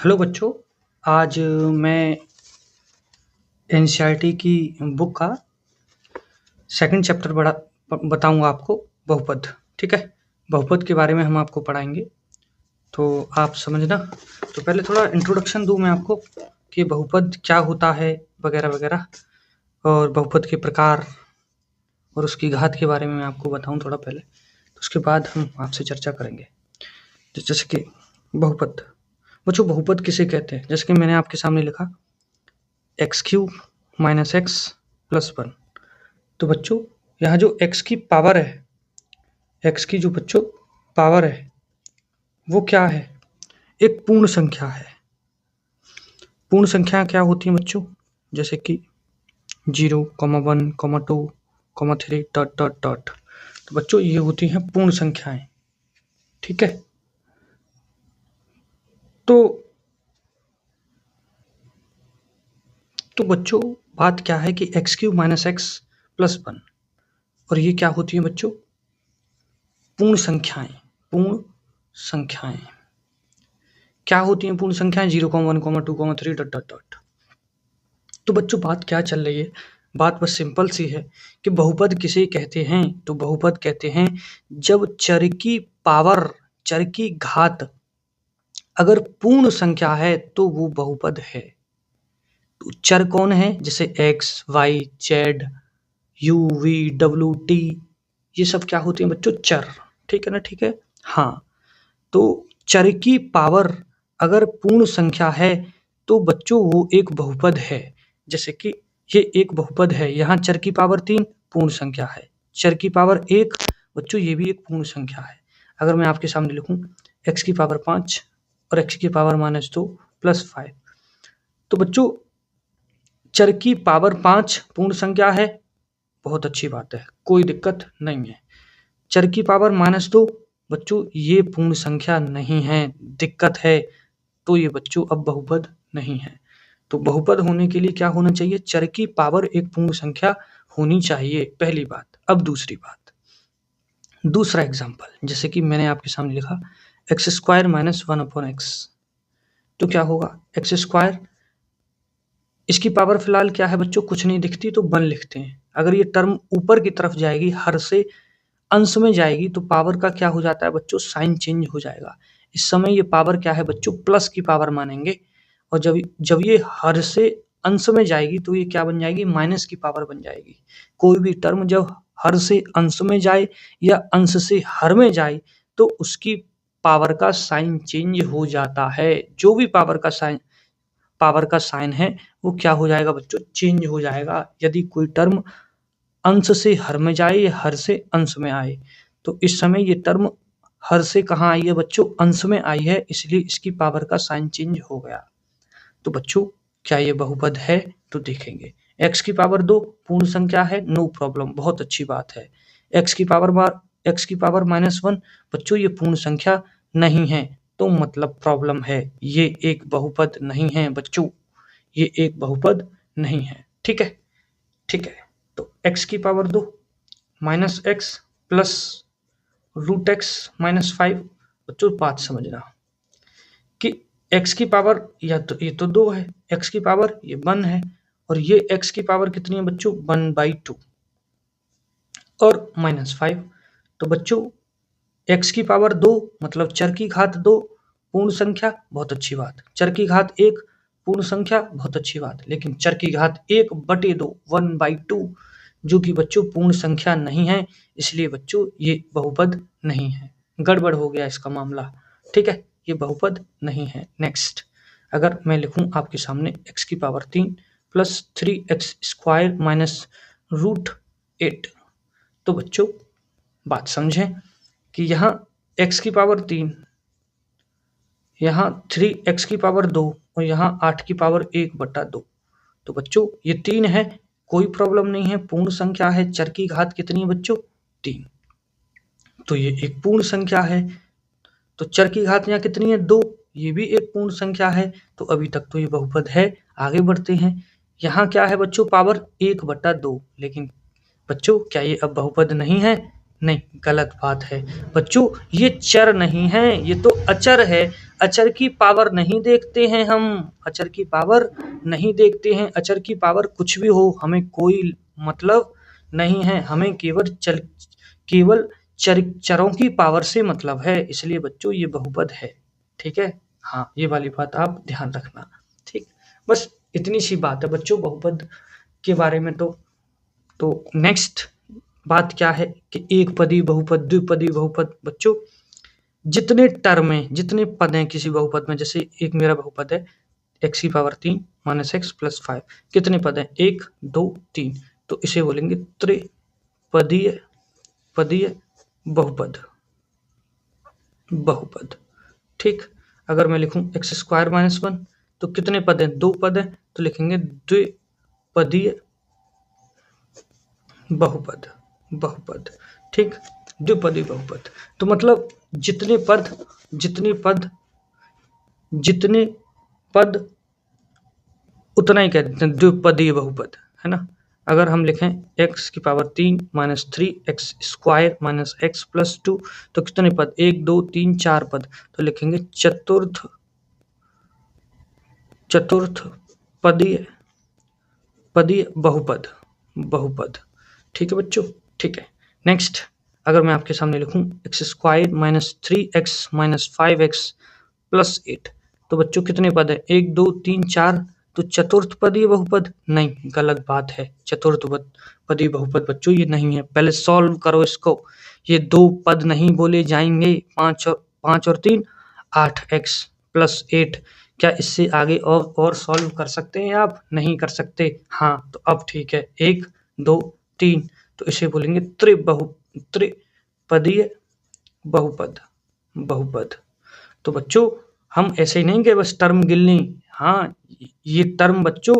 Hello बच्चों, आज मैं एनसीईआरटी की बुक का सेकंड चैप्टर बताऊंगा आपको बहुपद। ठीक है, बहुपद के बारे में हम आपको पढ़ाएंगे, तो आप समझना। तो पहले थोड़ा इंट्रोडक्शन दूं मैं आपको कि बहुपद क्या होता है वगैरह वगैरह, और बहुपद के प्रकार और उसकी घात के बारे में मैं आपको बताऊं थोड़ा पहले, तो उसके बाद हम आपसे चर्चा करेंगे। जैसे कि बहुपद, बच्चों बहुपद किसे कहते हैं? जैसे कि मैंने आपके सामने लिखा x³ - x + 1। तो बच्चों यहाँ जो x की पावर है, x की जो बच्चों पावर है वो क्या है? एक पूर्ण संख्या है। पूर्ण संख्या क्या होती है बच्चों? जैसे कि 0, 1, 2, 3 ... तो बच्चों ये होती हैं पूर्ण संख्याएं। ठीक है, तो बच्चों बात क्या है कि x³ - x + 1, और ये क्या होती है बच्चों? पूर्ण संख्याएं। पूर्ण संख्याएं क्या होती हैं? पूर्ण संख्याएं 0, 1, 2, 3 ... तो बच्चों बात क्या चल रही है? बात बस सिंपल सी है कि बहुपद किसे कहते हैं? तो बहुपद कहते हैं जब चर की पावर, चर की घात अगर पूर्ण संख्या है तो वो बहुपद है। तो चर कौन है? जैसे x, y, z, u, v, w, t, ये सब क्या होती हैं बच्चों? चर। ठीक है ना? ठीक है, हाँ। तो चर की पावर अगर पूर्ण संख्या है तो बच्चों वो एक बहुपद है। जैसे कि ये एक बहुपद है, यहाँ चर की पावर 3 पूर्ण संख्या है, चर की पावर 1 बच्चों ये भी एक पूर्ण संख्या है। अगर मैं आपके सामने लिखूं x की पावर 5 और x की पावर -2 + 5, तो बच्चों चर की पावर 5 पूर्ण संख्या है, बहुत अच्छी बात है, कोई दिक्कत नहीं है। चर की पावर -2 बच्चों ये पूर्ण संख्या नहीं है, दिक्कत है, तो ये बच्चों अब बहुपद नहीं है। तो बहुपद होने के लिए क्या होना चाहिए? चर की पावर एक पूर्ण संख्या होनी चाहिए, पहली बात। अब दूसरी बात, दूसरा एग्जाम्पल, जैसे कि मैंने आपके सामने लिखा x² - 1/x, तो क्या होगा? x², इसकी पावर फिलहाल क्या है बच्चों? कुछ नहीं दिखती, तो 1 लिखते हैं। अगर ये टर्म ऊपर की तरफ जाएगी, हर से अंश में जाएगी, तो पावर का क्या हो जाता है बच्चों? साइन चेंज हो जाएगा। इस समय ये पावर क्या है बच्चों? प्लस की पावर मानेंगे, और जब जब ये हर से अंश में जाएगी तो ये क्या बन जाएगी? माइनस की पावर बन जाएगी। कोई भी टर्म जब हर से अंश में जाए या अंश से हर में जाए तो उसकी पावर का साइन चेंज हो जाता है। जो भी पावर का साइन है वो क्या हो जाएगा बच्चों? चेंज हो जाएगा। यदि कोई टर्म अंश से हर में जाए या हर से अंश में आए, तो इस समय ये टर्म हर से कहाँ आई है बच्चों? अंश में आई है, इसलिए इसकी पावर का साइन चेंज हो गया। तो बच्चों क्या ये बहुपद है? तो देखेंगे। x की पावर 2 पूर्ण संख्या है, नो प्रॉब्लम, बहुत अच्छी बात है। x की पावर -1 बच्चों ये पूर्ण संख्या नहीं है, तो मतलब प्रॉब्लम है, ये एक बहुपद नहीं है बच्चों, ये एक बहुपद नहीं है। ठीक है, ठीक है। तो x की पावर 2 -x + √x - 5, बच्चों बात समझना कि x की पावर या तो ये तो 2 है, x की पावर ये 1 है, और ये x की पावर कितनी है बच्चों? 1/2 और -5। तो बच्चों x की पावर 2 मतलब चर की घात 2 पूर्ण संख्या, बहुत अच्छी बात। चर की घात 1 पूर्ण संख्या, बहुत अच्छी बात। लेकिन चर की घात 1/2 1/2 जो कि बच्चों पूर्ण संख्या नहीं है, इसलिए बच्चों ये बहुपद नहीं है। गड़बड़ हो गया इसका मामला। ठीक है, ये बहुपद नहीं है। नेक्स्ट, अगर मैं लिखूं आपके सामने x की पावर 3 + 3x² - √8, तो बच्चों बात समझें कि यहाँ x की पावर 3, यहाँ 3x की पावर 2 और यहाँ 8 की पावर 1/2। तो बच्चों ये 3 है, कोई प्रॉब्लम नहीं है, पूर्ण संख्या है। चर की घात कितनी है बच्चों? 3, तो ये एक पूर्ण संख्या है। तो चर की घात यहाँ कितनी है? 2, ये भी एक पूर्ण संख्या है। तो अभी तक तो ये बहुपद है। आगे बढ़ते हैं, यहाँ क्या है बच्चों? पावर 1/2, लेकिन बच्चों क्या ये अब बहुपद नहीं है? नहीं, गलत बात है बच्चों, ये चर नहीं है, ये तो अचर है। अचर की पावर नहीं देखते हैं हम, अचर की पावर नहीं देखते हैं, अचर की पावर कुछ भी हो हमें कोई मतलब नहीं है, हमें केवल चरों की पावर से मतलब है, इसलिए बच्चों ये बहुपद है। ठीक है, हाँ ये वाली बात आप ध्यान रखना। ठीक, बस इतनी सी बात है बच्चों बहुपद के बारे में। तो नेक्स्ट बात क्या है कि एक पदी बहुपद, द्विपदी बहुपद। बच्चों जितने टर्म है, जितने पद हैं किसी बहुपद में, जैसे एक मेरा बहुपद है एक्स की पावर 3 माइनस एक्स प्लस 5, कितने पद हैं? 1 2 3, तो इसे बोलेंगे त्रिपदीय पदीय बहुपद, बहुपद। ठीक, अगर मैं लिखूं एक्स स्क्वायर माइनस 1, तो कितने पद हैं? 2 पद हैं, तो लिखेंगे द्विपदीय बहुपद, बहुपद। ठीक, द्विपदी बहुपद। तो मतलब जितने पद जितने पद उतना ही कह देते हैं द्विपदीय बहुपद, है ना। अगर हम लिखें एक्स की power 3 minus 3 x square minus x plus 2, तो कितने पद? 1 2 3 4 पद, तो लिखेंगे चतुर्थ पदीय बहुपद, बहुपद। ठीक है बच्चों, ठीक है। नेक्स्ट, अगर मैं आपके सामने लिखूं x square minus 3x minus 5x plus 8, तो बच्चों कितने पद है? 1 2 3 4, तो चतुर्थ पदीय बहुपद नहीं, गलत बात है। चतुर्थ पदीय बहुपद बच्चों ये नहीं है, पहले सॉल्व करो इसको। ये 2 पद नहीं बोले जाएंगे, 5 और 3 8x प्लस 8। क्या इससे आगे और सॉल्व कर सकते हैं आप? नहीं कर सकते। हाँ, तो अब ठीक है, 1 2 3, तो इसे बोलेंगे त्रिपदीय बहुपद, बहुपद। तो बच्चों हम ऐसे ही नहीं कि बस टर्म गिननी, हाँ ये टर्म बच्चों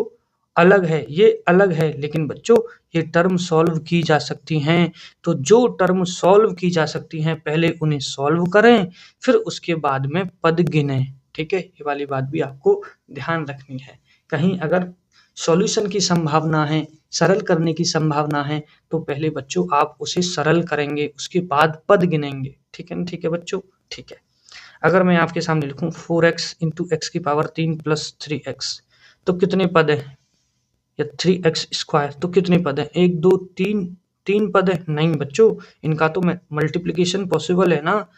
अलग है, ये अलग है, लेकिन बच्चों ये टर्म सॉल्व की जा सकती हैं। तो जो टर्म सॉल्व की जा सकती हैं पहले उन्हें सॉल्व करें, फिर उसके बाद में पद गिनें। ठीक है, ये वाली बात भी आपको ध्यान रखनी है। कहीं अगर सॉल्यूशन की संभावना है, सरल करने की संभावना है, तो पहले बच्चों आप उसे सरल करेंगे, उसके बाद पद गिनेंगे। ठीक है ना, ठीक है बच्चों, ठीक है। अगर मैं आपके सामने लिखूं 4x इंटू एक्स की पावर 3 प्लस 3x, तो कितने पद हैं? या 3x स्क्वायर, तो कितने पद हैं? 1 2 3, 3 पद है? नहीं बच्चों, इनका तो मल्टीप्लीकेशन पॉसिबल है ना।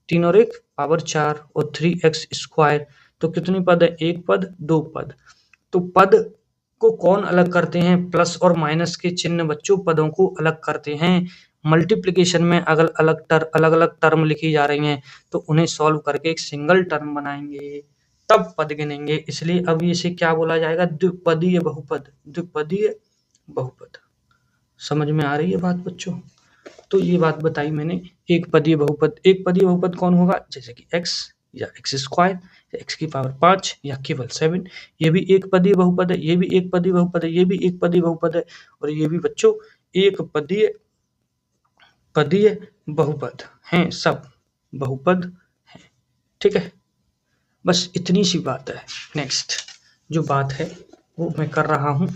3 और 1 पावर 4 और 3x स्क्वायर, तो कितने पद है? 1 पद 2 पद। तो पद को कौन अलग करते हैं? प्लस और माइनस के चिन्ह बच्चों पदों को अलग करते हैं। मल्टीप्लिकेशन में अगर अलग अलग टर्म लिखी जा रही हैं, तो उन्हें सॉल्व करके एक सिंगल टर्म बनाएंगे, तब पद गिनेंगे। इसलिए अब इसे क्या बोला जाएगा? द्विपदीय बहुपद, द्विपदीय बहुपद। समझ में आ रही है बात बच्चों? तो ये बात बताई मैंने। एक पदीय बहुपद, एक पदीय बहुपद कौन होगा? जैसे कि x या एक्स स्क्वायर या एक्स की पावर 5 या केवल 7, ये भी एक पदीय बहुपद है, ये भी एक पदीय बहुपद है, ये भी एक पदीय बहुपद है, और ये भी बच्चों एक पदीय बहुपद हैं, सब बहुपद हैं। ठीक है, बस इतनी सी बात है। नेक्स्ट जो बात है वो मैं कर रहा हूँ,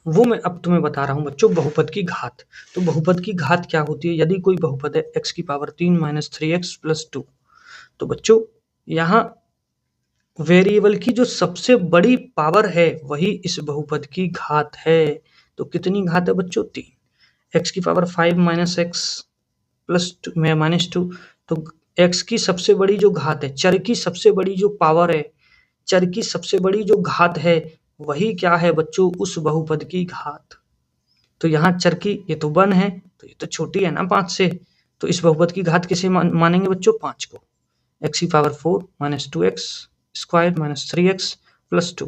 वो मैं अब तुम्हें बता रहा हूँ बच्चों, बहुपद की घात। तो बहुपद की घात क्या होती है? यदि कोई बहुपद है x की पावर 3 माइनस 3x प्लस 2, तो बच्चों यहाँ वेरिएबल की जो सबसे बड़ी पावर है वही इस बहुपद की घात है। तो कितनी घात है बच्चों? 3। x की power 5 minus x plus minus 2, तो x की सबसे बड़ी जो घात है, चर की सबसे बड़ी जो पावर है, चर की सबसे बड़ी जो घात है, वही क्या है बच्चों? उस बहुपद की घात। तो यहाँ चर की ये तो 1 है, तो ये तो छोटी है ना 5 से, तो इस बहुपद की घात किसे मानेंगे बच्चों? 5 को। x की power 4 minus 2x square minus 3x plus 2,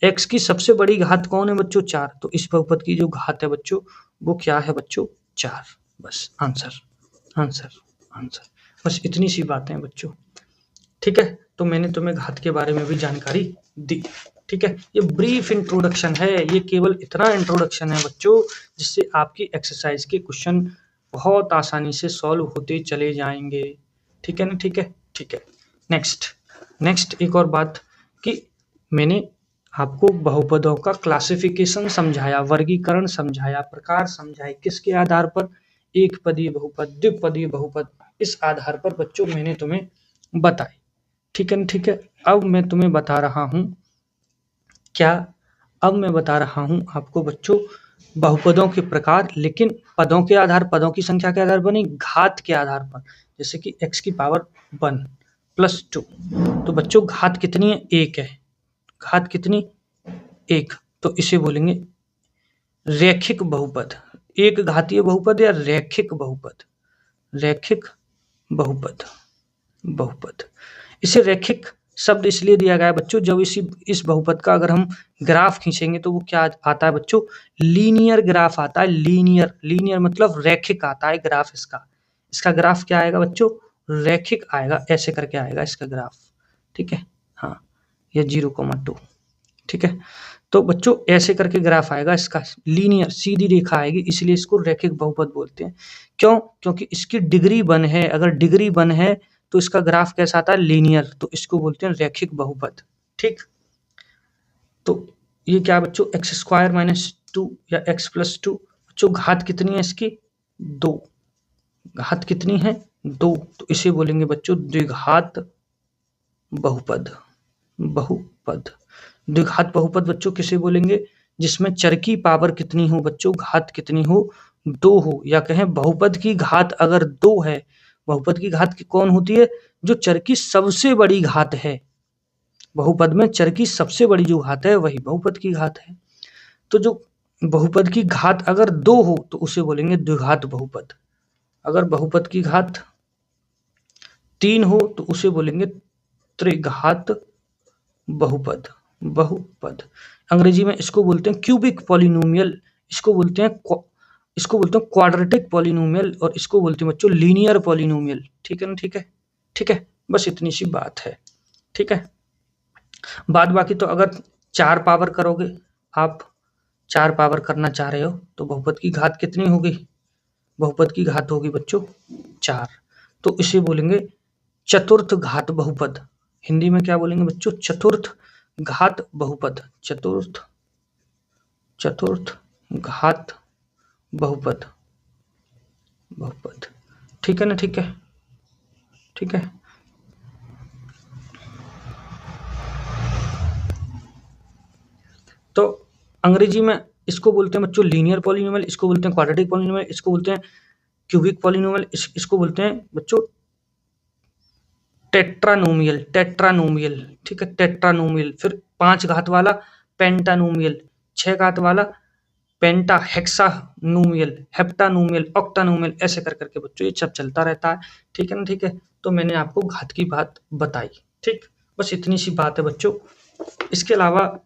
x की सबसे बड़ी घात कौन है बच्चों? 4, तो इस बहुपद की जो घात है बच्चों वो क्या है बच्चों? 4। बस आंसर, आंसर, आंसर। बस इतनी सी बातें हैं बच्चों। ठीक है, तो मैंने तुम्हें घात के बारे में भी जानकारी दी। ठीक है, ये ब्रीफ इंट्रोडक्शन है, ये केवल इतना इंट्रोडक्शन है बच्चों जिससे आपकी एक्सरसाइज के क्वेश्चन बहुत आसानी से सॉल्व होते चले जाएंगे। ठीक है ना, ठीक है, ठीक है। नेक्स्ट एक और बात कि मैंने आपको बहुपदों का क्लासिफिकेशन समझाया, वर्गीकरण समझाया, प्रकार समझाए, किसके आधार पर? एक पदीय बहुपद, द्विपदीय बहुपद, इस आधार पर बच्चों मैंने तुम्हें बताई। ठीक है ना, ठीक है। अब मैं तुम्हें बता रहा हूँ क्या, अब मैं बता रहा हूँ आपको बच्चों बहुपदों के प्रकार, लेकिन पदों के आधार, पदों की संख्या के आधार पर नहीं, घात के आधार पर। जैसे कि x की पावर 1 प्लस 2, तो बच्चों घात कितनी है? 1 है। घात कितनी? 1। तो इसे बोलेंगे रैखिक बहुपद। एक घातीय बहुपद या रैखिक बहुपद? रैखिक बहुपद, बहुपद। इसे रैखिक शब्द इसलिए दिया गया है बच्चों, जब इस बहुपद का अगर हम ग्राफ खींचेंगे तो वो क्या आता है बच्चों? लीनियर ग्राफ आता है। लीनियर, लीनियर मतलब रैखिक आता है ग्राफ इसका। इसका ग्राफ क्या आएगा बच्चों? रैखिक आएगा, ऐसे करके आएगा इसका ग्राफ। ठीक है, हाँ, ये 0,2। ठीक है, तो बच्चों ऐसे करके ग्राफ आएगा इसका, लीनियर सीधी रेखा आएगी, इसलिए इसको रैखिक बहुपद बोलते हैं। क्यों? क्योंकि इसकी डिग्री 1 है। अगर डिग्री 1 है तो इसका ग्राफ कैसा आता है? लीनियर, तो इसको बोलते हैं रैखिक बहुपद। ठीक, तो ये क्या बच्चों? एक्स स्क्वायर माइनस 2 या x प्लस 2। बच्चों घात कितनी है इसकी? 2। घात कितनी है? 2, तो इसे बोलेंगे बच्चों द्विघात बहुपद। बहुपद, द्विघात बहुपद बच्चों किसे बोलेंगे? जिसमें चर की पावर कितनी हो बच्चों? घात कितनी हो? 2 हो, या कहें बहुपद की घात अगर 2 है। बहुपद की घात की कौन होती है? जो चर की सबसे बड़ी घात है। बहुपद में चर की सबसे बड़ी जो घात है वही बहुपद की घात है। तो जो बहुपद की घात अगर 2 हो तो उसे बोलेंगे द्विघात बहुपद। अगर बहुपद की घात 3 हो तो उसे बोलेंगे त्रिघात बहुपद। बहुपद, अंग्रेजी में इसको बोलते हैं क्यूबिक पॉलिनोमियल, इसको बोलते हैं क्वाड्रेटिक पॉलिनोमियल, और इसको बोलते हैं बच्चों लीनियर पॉलिनोमियल। ठीक है ना, ठीक है, ठीक है, बस इतनी सी बात है। ठीक है, बाद बाकी तो अगर 4 पावर करोगे, आप 4 पावर करना चाह रहे हो तो बहुपद की घात कितनी होगी? बहुपद की घात होगी बच्चों 4, तो इसे बोलेंगे चतुर्थ घात बहुपद। हिंदी में क्या बोलेंगे बच्चों? चतुर्थ घात बहुपद। चतुर्थ घात बहुपद। बहुपद, ठीक है ना, ठीक है, ठीक है। तो अंग्रेजी में इसको बोलते हैं बच्चों लीनियर पॉलिनोमियल, इसको बोलते हैं क्वाड्रेटिक पॉलिनोमियल, इसको बोलते हैं क्यूबिक पॉलिनोमियल, इसको बोलते हैं बच्चों टेट्रानोमियल। टेट्रानोमियल, ठीक है, टेट्रानोमियल। फिर 5 घात वाला पेंटानोमियल, 6 घात वाला पेंटा हेक्सानोमियल, हेप्टानोमियल, ऑक्टानोमियल, ऐसे कर करके बच्चों ये सब चलता रहता है। ठीक है ना, ठीक है। तो मैंने आपको घात की बात बताई। ठीक, बस इतनी सी बात है बच्चों। इसके अलावा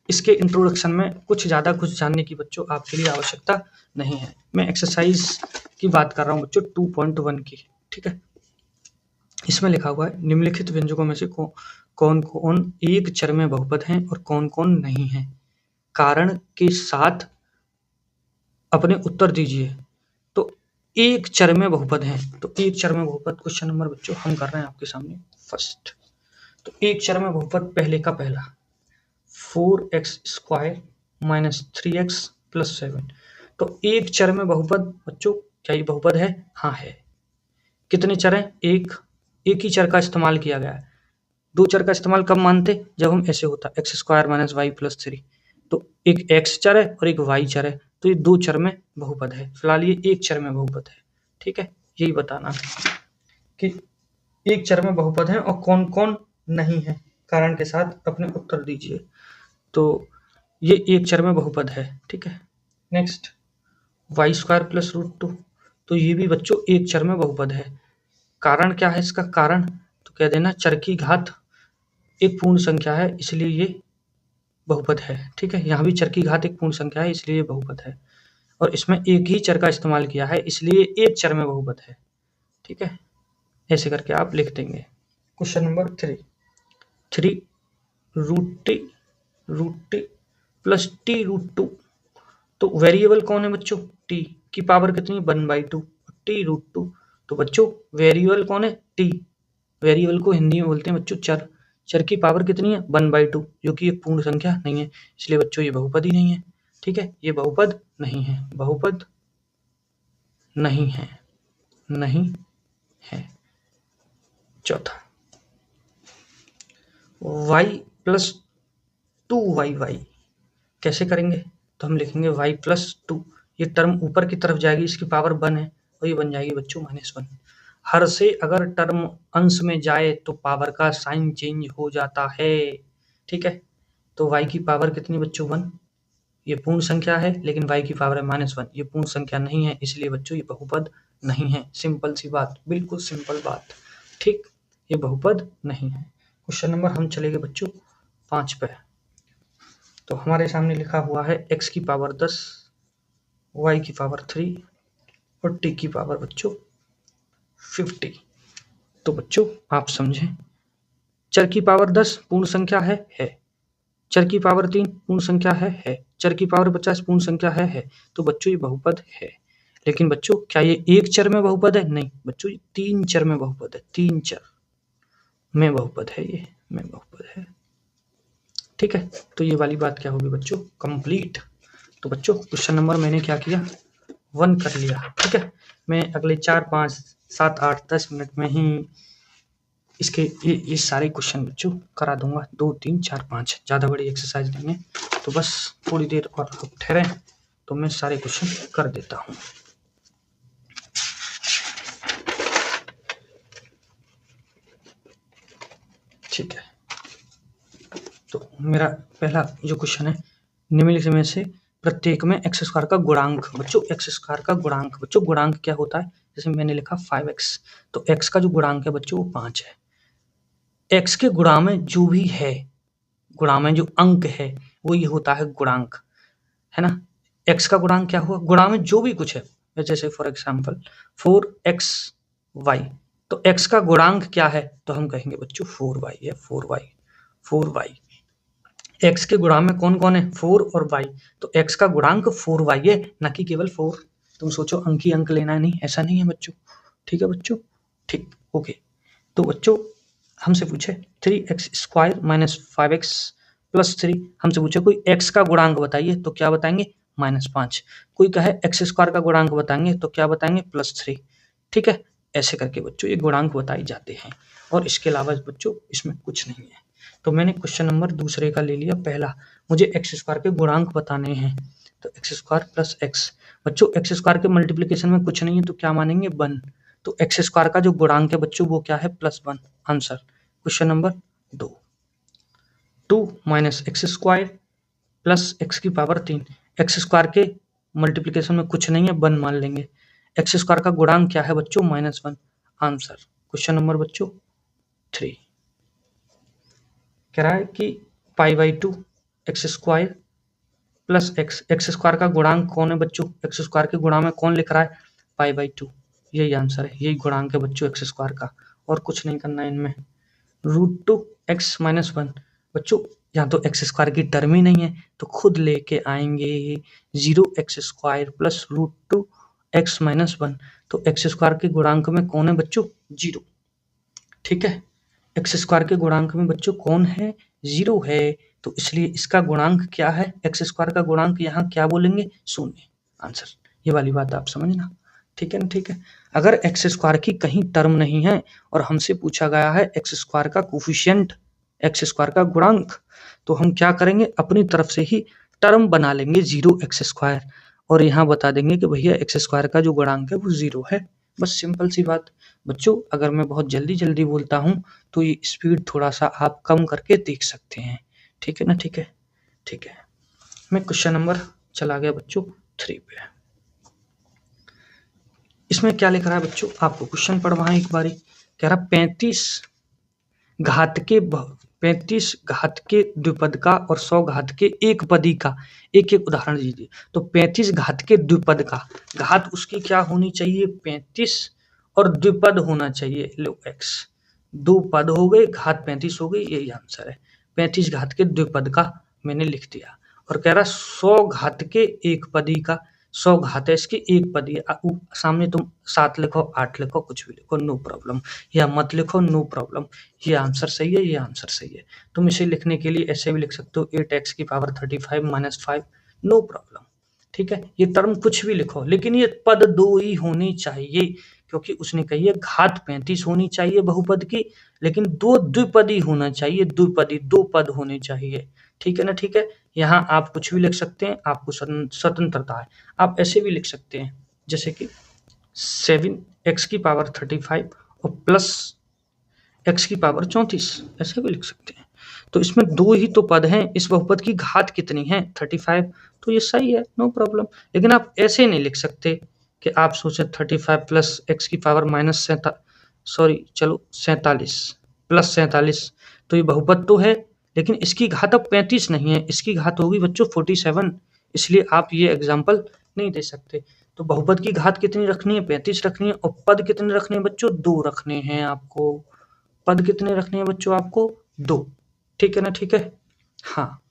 इसके इंट्रोडक्शन में कुछ ज़्यादा कुछ जानने की बच्चों आपके लिए आवश्यकता नहीं है। मैं एक्सरसाइज की बात कर रहा हूँ बच्चों 2.1 की। ठीक है, इसमें लिखा हुआ है निम्नलिखित व्यंजकों में से कौन कौन एक चर में बहुपद हैं और कौन कौन नहीं है, कारण के साथ अपने उत्तर दीजिए। तो एक चर में बहुपद हैं, तो एक चर में बहुपद क्वेश्चन नंबर बच्चों हम कर रहे हैं आपके सामने फर्स्ट। तो एक चर में बहुपद पहले का पहला 4x square minus 3x plus 7। तो एक चर में बहुपद बच्चों, क्या ये बहुपद है? हाँ है। कितने चर हैं? एक ही चर का इस्तेमाल किया गया है। 2 चर का इस्तेमाल कब मानते? जब हम ऐसे होता X square minus Y plus 3। तो एक x चर है और एक y चर है, तो ये 2 चर में बहुपद है। फिलहाल ये एक चर में बहुपद है। ठीक है, यही बताना है कि एक चर में बहुपद है और कौन कौन नहीं है, कारण के साथ अपने उत्तर दीजिए। तो ये एक चर में बहुपद है। ठीक है, next Y square plus root 2, तो ये भी बच्चों एक चर में बहुपद है। कारण क्या है इसका? कारण तो कह देना चर की घात एक पूर्ण संख्या है, इसलिए ये बहुपद है। ठीक है, यहाँ भी चर की घात एक पूर्ण संख्या है, इसलिए ये बहुपद है। और इसमें एक ही चर का इस्तेमाल किया है, इसलिए एक चर में बहुपद है। ठीक है, ऐसे करके आप लिख देंगे। Question number 3 root T plus T root 2। तो वेरिएबल कौन है बच्चों? टी की पावर कितनी? 1/2 टी रूट 2। तो बच्चों वेरिएबल कौन है? टी। वेरिएबल को हिंदी में बोलते हैं बच्चों चर। चर की पावर कितनी है? 1/2, जो कि एक पूर्ण संख्या नहीं है, इसलिए बच्चों ये बहुपद ही नहीं है। ठीक है, ये बहुपद नहीं है, बहुपद नहीं है, नहीं है। चौथा वाई प्लस 2yy कैसे करेंगे? तो हम लिखेंगे y प्लस 2, ये टर्म ऊपर की तरफ जाएगी, इसकी पावर 1 है और ये बन जाएगी बच्चों -1। हर से अगर टर्म अंश में जाए तो पावर का साइन चेंज हो जाता है, ठीक है। तो y की पावर कितनी बच्चों 1, ये पूर्ण संख्या है, लेकिन y की पावर है -1, ये पूर्ण संख्या नहीं है, इसलिए बच्चों ये बहुपद नहीं है। सिंपल सी बात, बिल्कुल सिंपल बात, ठीक, ये बहुपद नहीं है। क्वेश्चन नंबर हम चलेंगे बच्चों 5 पे। तो हमारे सामने लिखा हुआ है x की पावर 10, y की पावर 3 और t की पावर बच्चों 50। तो बच्चों आप समझें, चर की पावर 10 पूर्ण संख्या है। चर की पावर 3 पूर्ण संख्या है। चर की पावर 50 पूर्ण संख्या है। तो बच्चों ये बहुपद है। लेकिन बच्चों क्या ये एक चर में बहुपद है? नहीं बच्चों, ये 3 चर में बहुपद है। 3 चर में बहुपद है, ये में बहुपद है, ठीक है। तो ये वाली बात क्या होगी बच्चों? कंप्लीट। तो बच्चों क्वेश्चन नंबर मैंने क्या किया? 1 कर लिया, ठीक है। मैं अगले 4, 5, 7, 8, 10 मिनट में ही इसके ये सारे क्वेश्चन बच्चों करा दूंगा। 2, 3, 4, 5 ज़्यादा बड़ी एक्सरसाइज नहीं है, तो बस थोड़ी देर और आप ठहरें तो मैं सारे क्वेश्चन कर देता हूँ। ठीक है, तो मेरा पहला जो क्वेश्चन है, निम्नलिखित में से प्रत्येक में एक्स स्क्वायर का गुणांक। बच्चों एक्स स्क्वायर का गुणांक, बच्चों गुणांक क्या होता है? जैसे मैंने लिखा 5x, तो x का जो गुणांक है बच्चों वो 5 है। x के गुणा में जो भी है, गुणा में जो अंक है वो ये होता है गुणांक, है ना। x का गुणांक क्या हुआ? गुणा में जो भी कुछ है, जैसे फॉर एग्जाम्पल 4xy, तो x का गुणांक क्या है? तो हम कहेंगे बच्चों 4y है। 4y x के गुणा में कौन कौन है? 4 और y, तो x का गुणांक 4y है, न कि केवल 4। तुम सोचो अंक ही अंक लेना है, नहीं, ऐसा नहीं है बच्चों, ठीक है बच्चों, ठीक, ओके। तो बच्चों हमसे पूछे 3x square minus 5x plus 3, हमसे पूछे कोई x का गुणांक बताइए, तो क्या बताएंगे? -5। कोई कहे x स्क्वायर का गुणांक बताएंगे, तो क्या बताएंगे? +3, ठीक है। ऐसे करके बच्चों ये गुणांक बताए जाते हैं, और इसके अलावा बच्चों इसमें कुछ नहीं है। तो मैंने क्वेश्चन नंबर दूसरे का ले लिया पहला, मुझे एक्स स्क्वायर के गुणांक बताने हैं, तो एक्स स्क्वायर प्लस एक्स। बच्चों एक्स स्क्वायर के मल्टीप्लिकेशन में कुछ नहीं है, तो क्या मानेंगे? 1। तो एक्स स्क्वायर का जो गुणांक है बच्चों वो क्या है? +1। Answer question number 2। 2 minus x square plus x की पावर 3। एक्स स्क्वायर के मल्टीप्लिकेशन में कुछ नहीं है, 1 मान लेंगे। एक्स स्क्वायर का गुणांक क्या है बच्चों? -1। आंसर क्वेश्चन नंबर बच्चों 3। कह रहा है कि π/2 x square plus x. X square का गुणांक कौन है बच्चों? एक्स स्क्वायर के गुणा में कौन लिख रहा है? π/2। यही आंसर है, यही गुणांक है बच्चों एक्स स्क्वायर का, और कुछ नहीं करना है इनमें। √2x - 1, बच्चों यहाँ तो एक्स स्क्वायर की टर्म ही नहीं है, तो खुद लेके आएंगे 0x² प्लस √2x - 1। तो एक्स स्क्वायर के गुणांक में कौन है बच्चों? 0, ठीक है। एक्स स्क्वायर के गुणांक में बच्चों कौन है? 0 है, तो इसलिए इसका गुणांक क्या है? एक्स स्क्वायर का गुणांक यहाँ क्या बोलेंगे? 0। आंसर, ये वाली बात आप समझना, ठीक है ना, ठीक है। अगर एक्स स्क्वायर की कहीं टर्म नहीं है और हमसे पूछा गया है एक्स स्क्वायर का कोफिशिएंट, एक्स स्क्वायर का गुणांक, तो हम क्या करेंगे? अपनी तरफ से ही टर्म बना लेंगे 0x², और यहाँ बता देंगे कि भैया एक्स स्क्वायर का जो गुणांक है वो 0 है। बस सिंपल सी बात। बच्चों अगर मैं बहुत जल्दी जल्दी बोलता हूँ तो ये स्पीड थोड़ा सा आप कम करके देख सकते हैं, ठीक है ना, ठीक है, ठीक है। मैं क्वेश्चन नंबर चला गया बच्चों 3 पे। इसमें क्या लिख रहा है बच्चों? आपको क्वेश्चन पढ़वाएं एक बारी। कह रहा 35 घात के द्विपद का और 100 घात के एक पदी का एक एक उदाहरण दीजिए। तो 35 घात के द्विपद का, घात उसकी क्या होनी चाहिए? 35, और द्विपद होना चाहिए, लो x, 2 पद हो गए, घात 35 हो गई, यही आंसर है। 35 घात के द्विपद का मैंने लिख दिया। और कह रहा 100 घात के एक पदी का, 100 घात है इसकी एक पदी है, सामने तुम 7 लिखो, 8 लिखो, कुछ भी लिखो, नो प्रॉब्लम, या मत लिखो, नो प्रॉब्लम। ये आंसर सही है, ये आंसर सही है। तुम इसे लिखने के लिए ऐसे भी लिख सकते हो 8x की पावर 35 - 5, नो प्रॉब्लम, ठीक है। ये टर्म कुछ भी लिखो, लेकिन ये पद 2 ही होनी चाहिए, क्योंकि उसने कही है घात 35 होनी चाहिए बहुपद की, लेकिन दो द्विपदी होना चाहिए, द्विपदी, दो पद होने चाहिए। ठीक है ना, ठीक है। यहाँ आप कुछ भी लिख सकते हैं, आपको स्वतंत्रता है। आप ऐसे भी लिख सकते हैं जैसे कि 7x की पावर 35 और प्लस x की पावर 34, ऐसे भी लिख सकते हैं। तो इसमें दो ही तो पद हैं, इस बहुपद की घात कितनी है 35, तो ये सही है, नो प्रॉब्लम। लेकिन आप ऐसे नहीं लिख सकते कि आप सोचें 35 प्लस x की पावर माइनस 47 प्लस 47, तो ये बहुपद तो है, लेकिन इसकी घात अब 35 नहीं है, इसकी घात होगी बच्चों 47, इसलिए आप ये एग्जाम्पल नहीं दे सकते। तो बहुपद की घात कितनी रखनी है 35 रखनी है, और पद कितने रखने हैं बच्चों, दो रखने हैं आपको। पद कितने रखने हैं बच्चों आपको, दो। ठीक है ना, ठीक है। हाँ,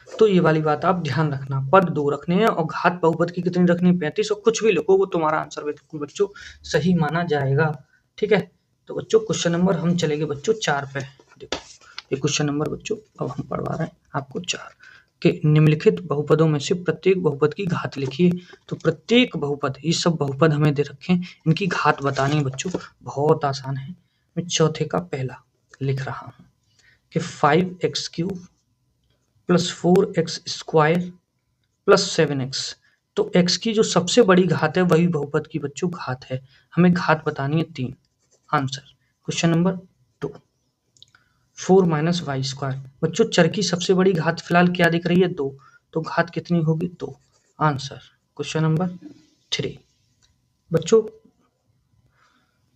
तो ये वाली बात आप ध्यान रखना, पद दो रखने हैं और घात बहुपद की कितनी रखनी है 35, और कुछ भी लिखो वो तुम्हारा आंसर बिल्कुल बच्चों सही माना जाएगा। ठीक है, तो बच्चों क्वेश्चन नंबर हम चलेंगे बच्चों 4 पे। देखो ये क्वेश्चन नंबर बच्चों अब हम पढ़वा रहे हैं आपको 4 के निम्नलिखित बहुपदों में से प्रत्येक बहुपद की घात लिखिए। तो प्रत्येक बहुपद, ये सब बहुपद हमें दे रखे हैं, इनकी घात बतानी है बच्चों, बहुत आसान है। मैं चौथे का पहला लिख रहा हूं कि 5x³ plus 4x² plus 7x। तो x की जो सबसे बड़ी घात है वही बहुपद की बच्चों घात है। हमें घात बतानी है 3। Answer question number 2, 4 minus y²। बच्चों चर की सबसे बड़ी घात फिलहाल क्या दिख रही है 2, तो घात कितनी होगी 2। Answer question number 3। बच्चों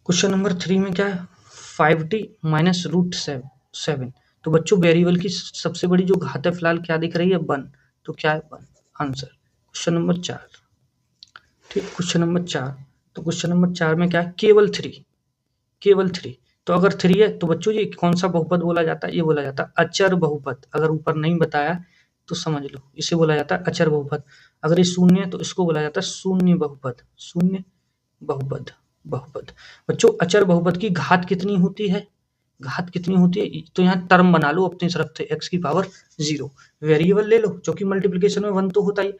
क्वेश्चन नंबर 3 में क्या है, 5t माइनस रूट 7। तो बच्चों वेरिएबल की सबसे बड़ी जो घात है फिलहाल क्या दिख रही है 1, तो क्या है 1। Answer question number 4। ठीक, क्वेश्चन नंबर 4। तो क्वेश्चन नंबर 4 में क्या है, केवल 3, केवल 3। तो अगर 3 है तो बच्चों ये कौन सा बहुपद बोला जाता है, ये बोला जाता है अचर बहुपद। अगर ऊपर नहीं बताया तो समझ लो, इसे बोला जाता है अचर बहुपद। अगर ये शून्य है तो इसको बोला जाता है शून्य बहुपद, शून्य बहुपद, बहुपद। बच्चों अचर बहुपद की घात कितनी होती है, घात कितनी होती है, तो यहाँ टर्म बना लो अपनी तरफ से, x की पावर 0। वेरिएबल ले लो, जो कि मल्टीप्लिकेशन में 1 तो होता ही।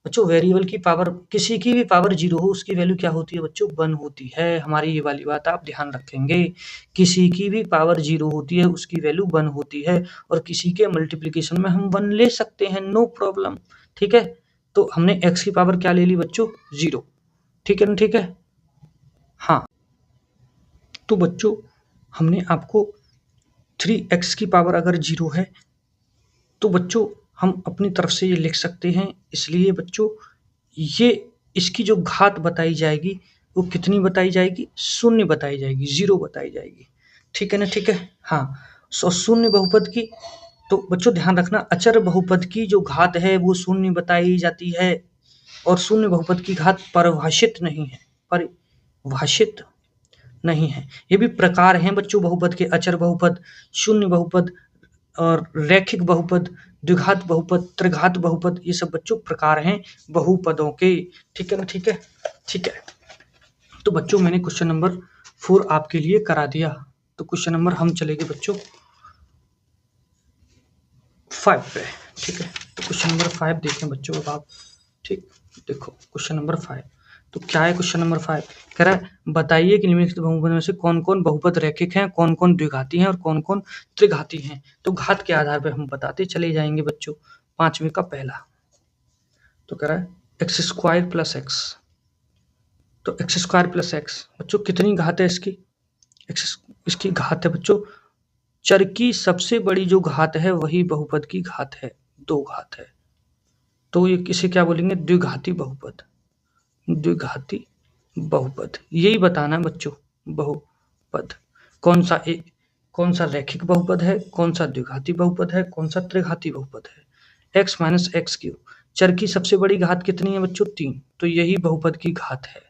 बच्चों वेरिएबल की पावर, किसी की भी पावर 0 हो उसकी वैल्यू क्या होती है बच्चों 1 होती है। हमारी ये वाली बात आप ध्यान रखेंगे, किसी की भी पावर 0 होती है उसकी वैल्यू 1 होती है, और किसी के मल्टीप्लिकेशन में हम 1 ले सकते हैं, नो प्रॉब्लम। ठीक है, तो हमने x की पावर क्या ले ली बच्चों 0। ठीक है ना, ठीक है। हाँ, तो बच्चों हमने आपको 3x की पावर अगर 0 है तो बच्चों हम अपनी तरफ से ये लिख सकते हैं, इसलिए बच्चों ये इसकी जो घात बताई जाएगी वो कितनी बताई जाएगी, शून्य बताई जाएगी, 0 बताई जाएगी। ठीक है ना, ठीक है। हाँ, शून्य बहुपद की, तो बच्चों ध्यान रखना अचर बहुपद की जो घात है वो शून्य बताई जाती है, और शून्य बहुपद की घात परिभाषित नहीं है, परिभाषित नहीं है। ये भी प्रकार हैं बच्चों बहुपद के, अचर बहुपद, शून्य बहुपद और रैखिक बहुपद, द्विघात बहुपद, त्रिघात बहुपद, ये सब बच्चों प्रकार हैं बहुपदों के। ठीक है ना, ठीक है, ठीक है। तो बच्चों मैंने क्वेश्चन नंबर 4 आपके लिए करा दिया। तो क्वेश्चन नंबर हम चलेंगे बच्चों 5 पे। ठीक है, तो क्वेश्चन नंबर 5 देखें बच्चों अब आप। ठीक, देखो क्वेश्चन नंबर 5, तो क्या है क्वेश्चन नंबर 5, कह रहा है बताइए कि निम्नलिखित बहुपद में से कौन कौन बहुपद रैखिक हैं, कौन कौन द्विघाती हैं और कौन कौन त्रिघाती हैं। तो घात के आधार पर हम बताते चले जाएंगे बच्चों। 5वें का पहला, तो कह रहा है x² प्लस x। तो x² प्लस x बच्चों कितनी घात है इसकी, इसकी घात है बच्चों, चर की सबसे बड़ी जो घात है वही बहुपद की घात है, 2 घात है। तो ये किसे क्या बोलेंगे, द्विघाती बहुपद, द्विघाती बहुपद। यही बताना है बच्चों, बहुपद कौन सा रैखिक बहुपद है, कौन सा द्विघाती बहुपद है, कौन सा त्रिघाती बहुपद है। x माइनस x³ चर की सबसे बड़ी घात कितनी है बच्चों 3, तो यही बहुपद की घात है,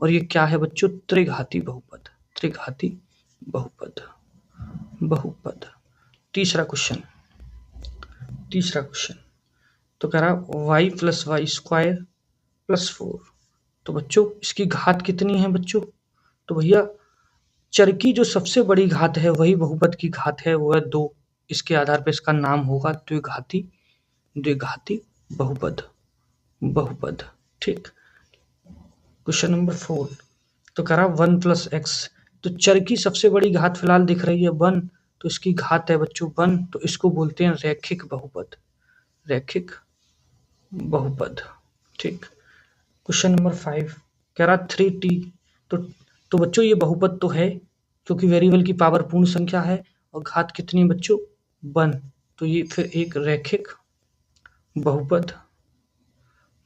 और ये क्या है बच्चों त्रिघाती बहुपद, त्रिघाती बहुपद, बहुपद। तीसरा क्वेश्चन, तो कह रहा y प्लस y² प्लस 4। तो बच्चों इसकी घात कितनी है बच्चों, तो भैया चर की जो सबसे बड़ी घात है वही बहुपद की घात है, वो है 2। इसके आधार पर इसका नाम होगा द्विघाती, द्विघाती बहुपद, बहुपद। ठीक, क्वेश्चन नंबर 4, तो कह रहा 1 प्लस एक्स, तो चर की सबसे बड़ी घात फिलहाल दिख रही है 1, तो इसकी घात है बच्चों 1, तो इसको बोलते हैं रैखिक बहुपद, रैखिक बहुपद। ठीक, क्वेश्चन नंबर 5 कह रहा 3t, तो बच्चों ये बहुपद तो है क्योंकि वेरिएबल की पावर पूर्ण संख्या है और घात कितनी है बच्चों 1, तो ये फिर एक रैखिक बहुपद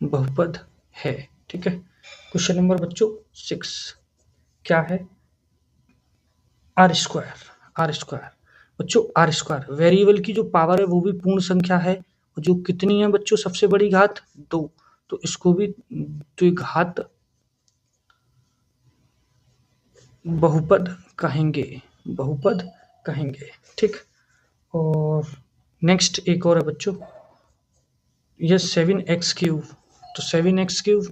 बहुपद है। ठीक है, क्वेश्चन नंबर बच्चों 6 क्या है, आर स्क्वायर बच्चों, आर स्क्वायर वेरिएबल की जो पावर है वो भी पूर्ण संख्या है, और जो कितनी है बच्चों सबसे बड़ी घात 2, तो इसको भी तो घात बहुपद कहेंगे, बहुपद कहेंगे। ठीक, और नेक्स्ट एक और है बच्चों, ये 7x3, तो 7x3,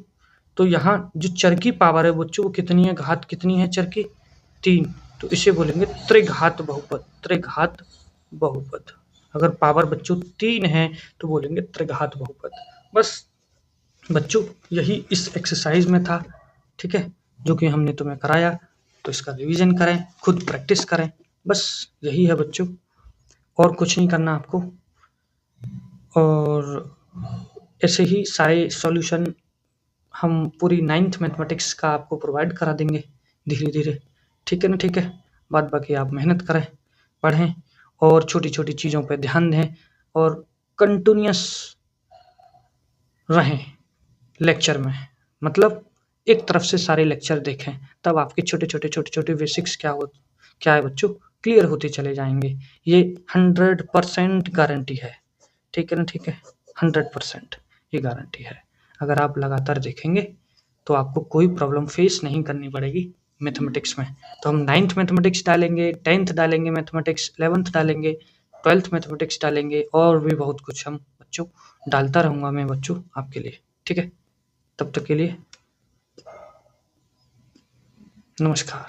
तो यहाँ जो चर की पावर है बच्चों वो कितनी है, घात कितनी है चर की 3, तो इसे बोलेंगे त्रिघात बहुपद, त्रिघात बहुपद। अगर पावर बच्चों 3 है तो बोलेंगे त्रिघात बहुपद। बस बच्चों यही इस एक्सरसाइज में था। ठीक है, जो कि हमने तुम्हें कराया, तो इसका रिवीजन करें, खुद प्रैक्टिस करें, बस यही है बच्चों, और कुछ नहीं करना आपको। और ऐसे ही सारे सॉल्यूशन हम पूरी 9th मैथमेटिक्स का आपको प्रोवाइड करा देंगे धीरे-धीरे। ठीक है ना, ठीक है। बाद बाकी आप मेहनत करें, पढ़ें और छोटी-छोटी चीज़ों पे ध्यान दें और कंटिन्यूअस रहें लेक्चर में। मतलब एक तरफ से सारे लेक्चर देखें, तब आपके छोटे-छोटे बेसिक्स क्या है बच्चों, क्लियर होते चले जाएँगे। ये 100% गारंटी है। ठीक है ना, ठीक है। 100% ये गारंटी है। अगर आप लगातार देखेंगे तो आपको कोई प्रॉब्लम फेस नहीं करनी पड़ेगी मैथमेटिक्स में। तो हम 9th मैथमेटिक्स डालेंगे, 10th डालेंगे मैथमेटिक्स, 11th डालेंगे, 12th मैथमेटिक्स डालेंगे, और भी बहुत कुछ हम बच्चों डालता रहूँगा मैं बच्चों आपके लिए। ठीक है, तब तक के लिए नमस्कार।